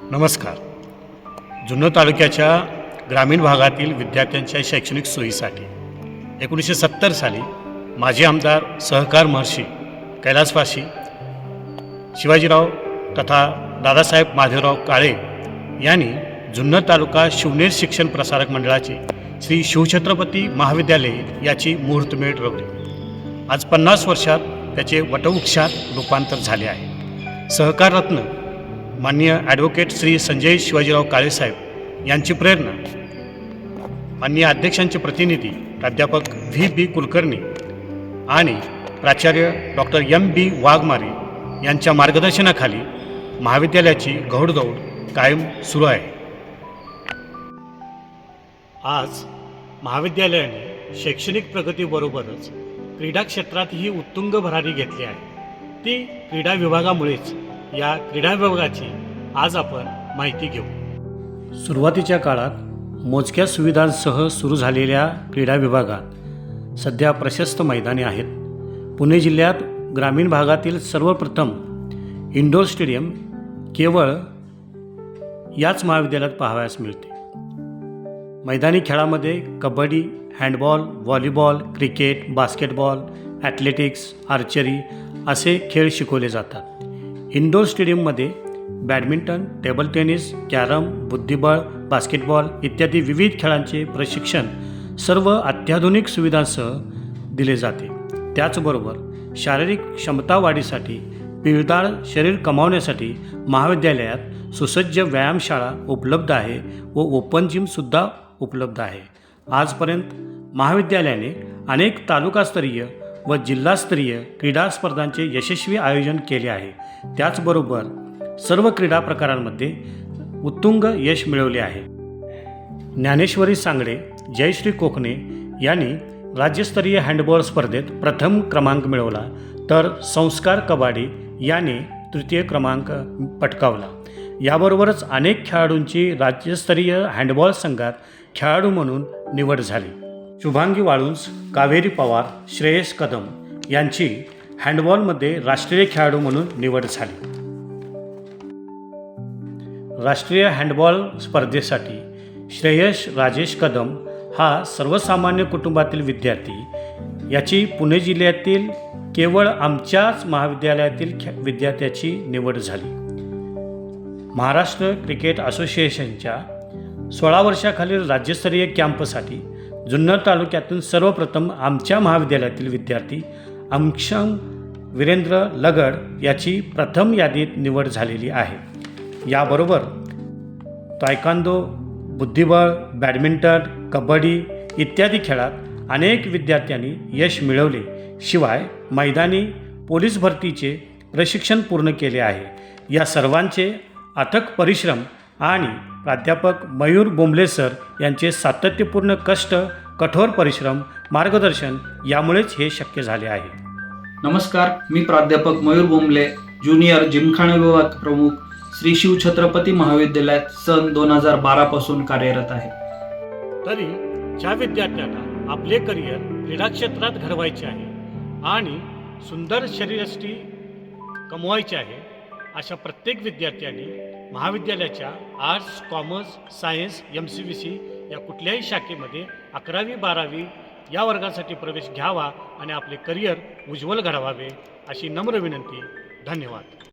नमस्कार. जुन्नर तालुक्याच्या ग्रामीण भागातील विद्यार्थ्यांच्या शैक्षणिक सोयीसाठी 1970 साली माजी आमदार सहकार महर्षी कैलासवासी शिवाजीराव तथा दादासाहेब माधवराव काळे यांनी जुन्नर तालुका शिवनेर शिक्षण प्रसारक मंडळाचे श्री शिवछत्रपती महाविद्यालय याची मुहूर्तमेढ रोवली. आज 50 वर्षात त्याचे वटवृक्षात रूपांतर झाले आहे. सहकार रत्न माननीय ॲडव्होकेट श्री संजय शिवाजीराव काळेसाहेब यांची प्रेरणा, माननीय अध्यक्षांचे प्रतिनिधी प्राध्यापक व्ही कुलकर्णी आणि प्राचार्य डॉक्टर बी वाघमारे यांच्या मार्गदर्शनाखाली महाविद्यालयाची घौडदौड कायम सुरू आहे. आज महाविद्यालयाने शैक्षणिक प्रगतीबरोबरच क्रीडा क्षेत्रातही उत्तुंग भरारी घेतली आहे. ती क्रीडा विभागामुळेच. या क्रीडा विभागाची आज आपण माहिती घेऊ. सुरुवातीच्या काळात मोजक्या सुविधांसह सुरू झालेल्या क्रीडा विभागात सध्या प्रशस्त मैदाने आहेत. पुणे जिल्ह्यात ग्रामीण भागातील सर्वप्रथम इंडोर स्टेडियम केवळ याच महाविद्यालयात पाहावयास मिळते. मैदानी खेळामध्ये kabaddi, handball, volleyball, cricket, basketball, athletics, archery असे खेळ शिकवले जातात. इंडोर स्टेडियममध्ये बॅडमिंटन, टेबल टेनिस, कॅरम, बुद्धिबळ, बास्केटबॉल इत्यादी विविध खेळांचे प्रशिक्षण सर्व अत्याधुनिक सुविधांसह दिले जाते. त्याचबरोबर शारीरिक क्षमता वाढीसाठी, पिळदार शरीर कमावण्यासाठी महाविद्यालयात सुसज्ज व्यायामशाळा उपलब्ध आहे व ओपन जिमसुद्धा उपलब्ध आहे. आजपर्यंत महाविद्यालयाने अनेक तालुकास्तरीय व जिल्हास्तरीय क्रीडा स्पर्धांचे यशस्वी आयोजन केले आहे. त्याचबरोबर सर्व क्रीडा प्रकारांमध्ये उत्तुंग यश मिळवले आहे. ज्ञानेश्वरी सांगडे, जयश्री कोकणे यांनी राज्यस्तरीय हँडबॉल स्पर्धेत प्रथम क्रमांक मिळवला, तर संस्कार कबाडी याने तृतीय क्रमांक पटकावला. याबरोबरच अनेक खेळाडूंची राज्यस्तरीय हँडबॉल संघात खेळाडू म्हणून निवड झाली. शुभांगी वाळुंज, कावेरी पवार, श्रेयस कदम यांची हँडबॉलमध्ये राष्ट्रीय खेळाडू म्हणून निवड झाली. राष्ट्रीय हँडबॉल स्पर्धेसाठी श्रेयस राजेश कदम हा सर्वसामान्य कुटुंबातील विद्यार्थी. याची पुणे जिल्ह्यातील केवळ आमच्याच महाविद्यालयातील विद्यार्थ्याची निवड झाली. महाराष्ट्र क्रिकेट असोसिएशनच्या 16 वर्षाखालील राज्यस्तरीय कॅम्पसाठी जुन्नर तालुक्यातून सर्वप्रथम आमच्या महाविद्यालयातील विद्यार्थी अक्षम वीरेंद्र लगड याची प्रथम यादीत निवड झालेली आहे. याबरोबर तायकांदो, बुद्धिबळ, बॅडमिंटन, कबड्डी इत्यादी खेळात अनेक विद्यार्थ्यांनी यश मिळवले. शिवाय मैदानी पोलीस भरतीचे प्रशिक्षण पूर्ण केले आहे. या सर्वांचे अथक परिश्रम आणि प्राध्यापक मयूर बोंबले सर यांचे सातत्यपूर्ण कष्ट, कठोर परिश्रम, मार्गदर्शन यामुळेच हे शक्य झाले आहे. नमस्कार, मी प्राध्यापक मयूर बोंबले, ज्युनियर जिमखाना विभाग प्रमुख, श्री शिवछत्रपती महाविद्यालयात सन 2012 पासून कार्यरत आहे. तरी ज्या विद्यार्थ्यांना आपले करिअर क्रीडा क्षेत्रात घडवायचे आहे आणि सुंदर शरीरयष्टी कमवायचे आहे, अशा प्रत्येक विद्यार्थ्यांनी महाविद्यालयाच्या आर्ट्स, कॉमर्स, सायन्स, MCVC या कुठल्याही शाखेमध्ये 11वी 12वी या वर्गासाठी प्रवेश घ्यावा आणि आपले करिअर उज्ज्वल घडवावे अशी नम्र विनंती. धन्यवाद.